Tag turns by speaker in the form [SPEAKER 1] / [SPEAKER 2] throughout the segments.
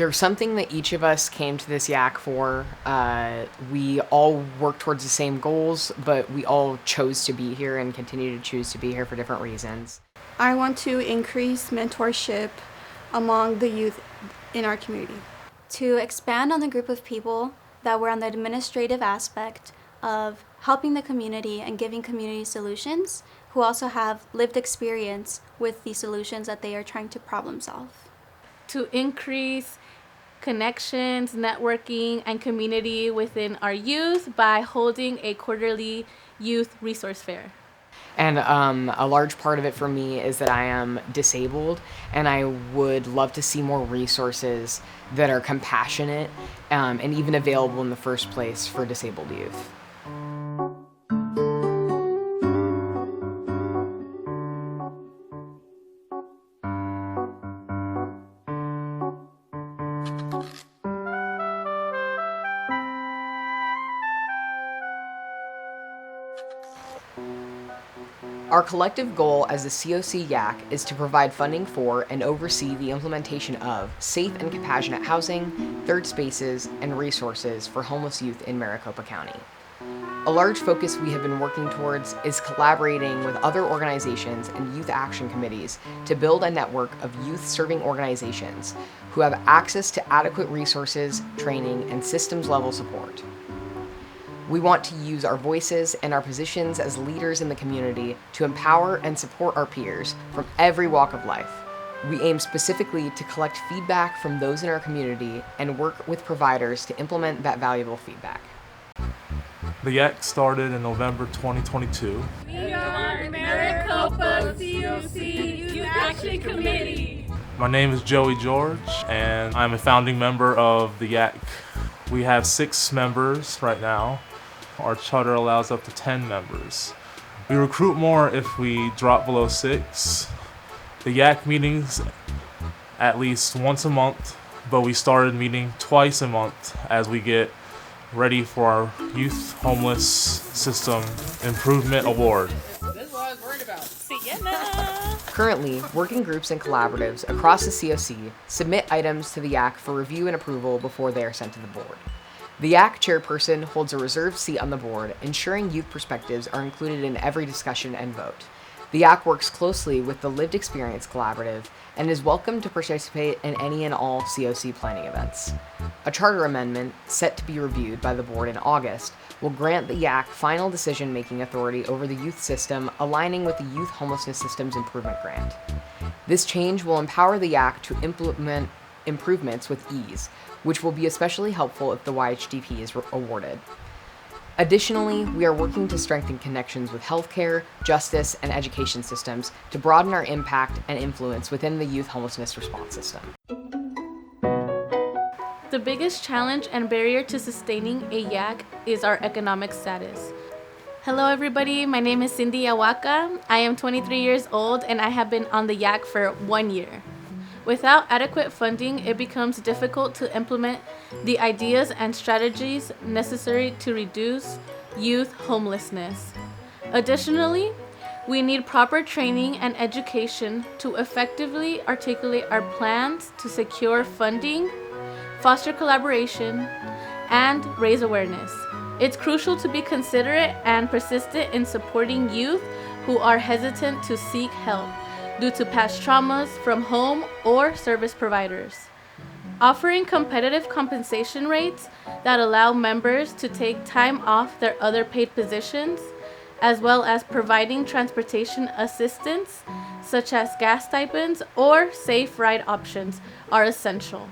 [SPEAKER 1] There's something that each of us came to this yak for. We all work towards the same goals, but we all chose to be here and continue to choose to be here for different reasons.
[SPEAKER 2] I want to increase mentorship among the youth in our community.
[SPEAKER 3] To expand on the group of people that were on the administrative aspect of helping the community and giving community solutions, who also have lived experience with the solutions that they are trying to problem solve.
[SPEAKER 4] To increase connections, networking, and community within our youth by holding a quarterly youth resource fair.
[SPEAKER 1] And a large part of it for me is that I am disabled, and I would love to see more resources that are compassionate and even available in the first place for disabled youth. Our collective goal as the COC YAC is to provide funding for and oversee the implementation of safe and compassionate housing, third spaces, and resources for homeless youth in Maricopa County. A large focus we have been working towards is collaborating with other organizations and youth action committees to build a network of youth-serving organizations who have access to adequate resources, training, and systems-level support. We want to use our voices and our positions as leaders in the community to empower and support our peers from every walk of life. We aim specifically to collect feedback from those in our community and work with providers to implement that valuable feedback.
[SPEAKER 5] The YAC started in November 2022.
[SPEAKER 6] We are Maricopa COC Youth Action Committee.
[SPEAKER 5] My name is Joey George, and I'm a founding member of the YAC. We have 6 members right now. Our charter allows up to 10 members. We recruit more if we drop below 6. The YAC meetings at least once a month, but we started meeting twice a month as we get ready for our Youth Homeless System Improvement Award.
[SPEAKER 6] This is what I was worried about. Sienna!
[SPEAKER 1] Currently, working groups and collaboratives across the COC submit items to the YAC for review and approval before they are sent to the board. The YAC chairperson holds a reserved seat on the board, ensuring youth perspectives are included in every discussion and vote. The YAC works closely with the Lived Experience Collaborative and is welcome to participate in any and all COC planning events. A charter amendment, set to be reviewed by the board in August, will grant the YAC final decision-making authority over the youth system, aligning with the Youth Homelessness Systems Improvement Grant. This change will empower the YAC to implement improvements with ease, which will be especially helpful if the YHDP is awarded. Additionally, we are working to strengthen connections with healthcare, justice, and education systems to broaden our impact and influence within the youth homelessness response system.
[SPEAKER 4] The biggest challenge and barrier to sustaining a YAC is our economic status. Hello everybody, my name is Cindy Awaka. I am 23 years old and I have been on the YAC for 1 year. Without adequate funding, it becomes difficult to implement the ideas and strategies necessary to reduce youth homelessness. Additionally, we need proper training and education to effectively articulate our plans to secure funding, foster collaboration, and raise awareness. It's crucial to be considerate and persistent in supporting youth who are hesitant to seek help due to past traumas from home or service providers. Offering competitive compensation rates that allow members to take time off their other paid positions, as well as providing transportation assistance, such as gas stipends or safe ride options, are essential.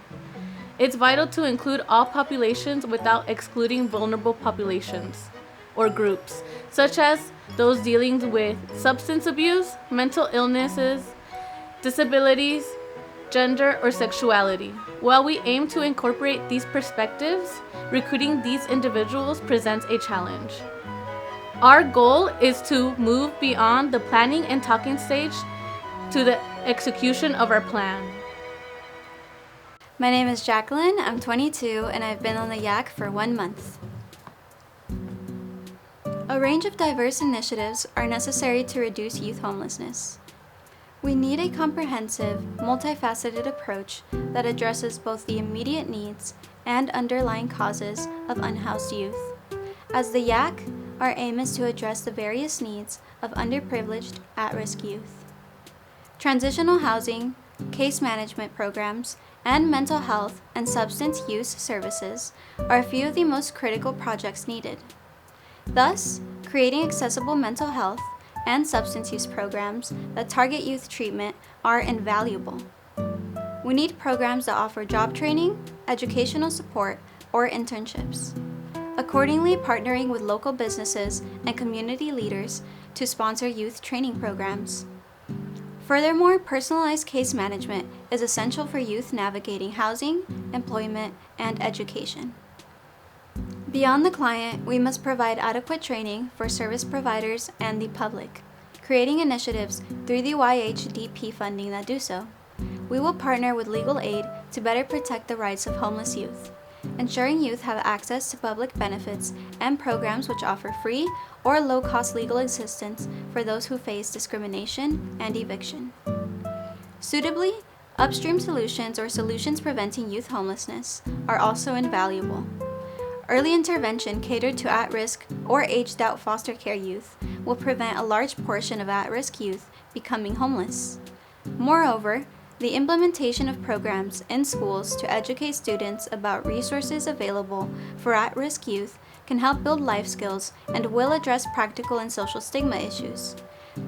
[SPEAKER 4] It's vital to include all populations without excluding vulnerable populations or groups, such as those dealing with substance abuse, mental illnesses, disabilities, gender, or sexuality. While we aim to incorporate these perspectives, recruiting these individuals presents a challenge. Our goal is to move beyond the planning and talking stage to the execution of our plan.
[SPEAKER 3] My name is Jacqueline, I'm 22, and I've been on the YAC for 1 month. A range of diverse initiatives are necessary to reduce youth homelessness. We need a comprehensive, multifaceted approach that addresses both the immediate needs and underlying causes of unhoused youth. As the YAC, our aim is to address the various needs of underprivileged, at-risk youth. Transitional housing, case management programs, and mental health and substance use services are a few of the most critical projects needed. Thus, creating accessible mental health and substance use programs that target youth treatment are invaluable. We need programs that offer job training, educational support, or internships. Accordingly, partnering with local businesses and community leaders to sponsor youth training programs. Furthermore, personalized case management is essential for youth navigating housing, employment, and education. Beyond the client, we must provide adequate training for service providers and the public, creating initiatives through the YHDP funding that do so. We will partner with legal aid to better protect the rights of homeless youth, ensuring youth have access to public benefits and programs which offer free or low-cost legal assistance for those who face discrimination and eviction. Suitably, upstream solutions or solutions preventing youth homelessness are also invaluable. Early intervention catered to at-risk or aged-out foster care youth will prevent a large portion of at-risk youth becoming homeless. Moreover, the implementation of programs in schools to educate students about resources available for at-risk youth can help build life skills and will address practical and social stigma issues.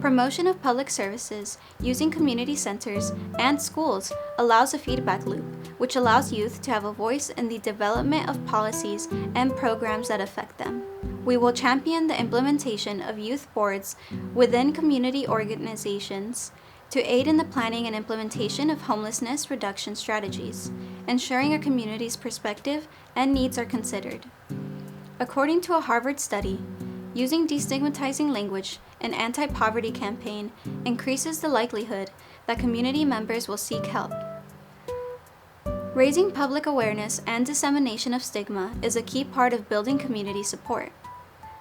[SPEAKER 3] Promotion of public services using community centers and schools allows a feedback loop, which allows youth to have a voice in the development of policies and programs that affect them. We will champion the implementation of youth boards within community organizations to aid in the planning and implementation of homelessness reduction strategies, ensuring our community's perspective and needs are considered. According to a Harvard study, using destigmatizing language in anti-poverty campaign increases the likelihood that community members will seek help. Raising public awareness and dissemination of stigma is a key part of building community support.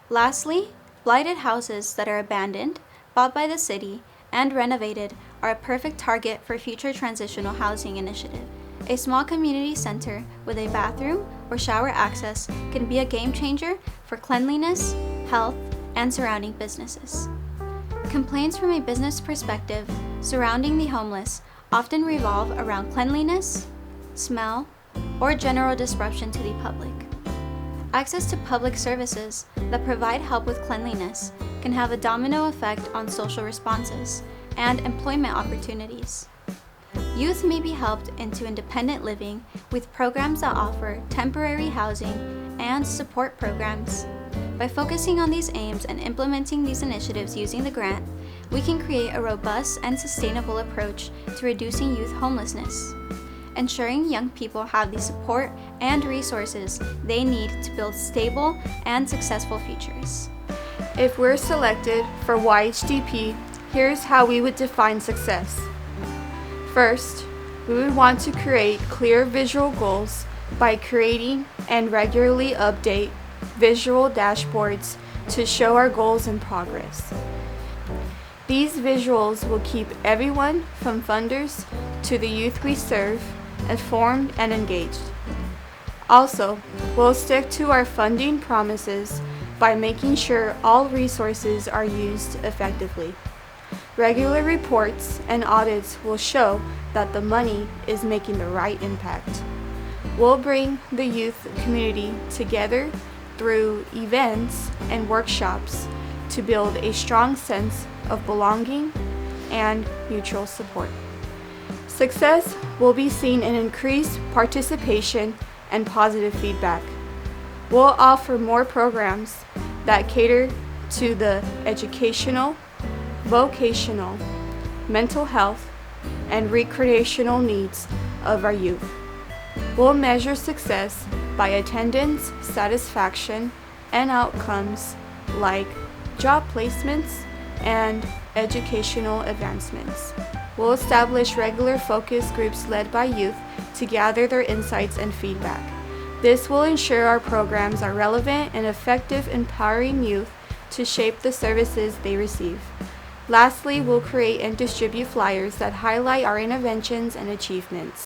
[SPEAKER 3] Lastly, blighted houses that are abandoned, bought by the city, and renovated are a perfect target for future transitional housing initiative. A small community center with a bathroom or shower access can be a game changer for cleanliness, health, and surrounding businesses. Complaints from a business perspective surrounding the homeless often revolve around cleanliness, smell, or general disruption to the public. Access to public services that provide help with cleanliness can have a domino effect on social responses and employment opportunities. Youth may be helped into independent living with programs that offer temporary housing and support programs. By focusing on these aims and implementing these initiatives using the grant, we can create a robust and sustainable approach to reducing youth homelessness, ensuring young people have the support and resources they need to build stable and successful futures.
[SPEAKER 2] If we're selected for YHDP, here's how we would define success. First, we would want to create clear visual goals by creating and regularly update visual dashboards to show our goals and progress. These visuals will keep everyone from funders to the youth we serve informed and engaged. Also, we'll stick to our funding promises by making sure all resources are used effectively. Regular reports and audits will show that the money is making the right impact. We'll bring the youth community together through events and workshops to build a strong sense of belonging and mutual support. Success will be seen in increased participation and positive feedback. We'll offer more programs that cater to the educational, vocational, mental health, and recreational needs of our youth. We'll measure success by attendance, satisfaction, and outcomes like job placements and educational advancements. We'll establish regular focus groups led by youth to gather their insights and feedback. This will ensure our programs are relevant and effective, empowering youth to shape the services they receive. Lastly, we'll create and distribute flyers that highlight our interventions and achievements.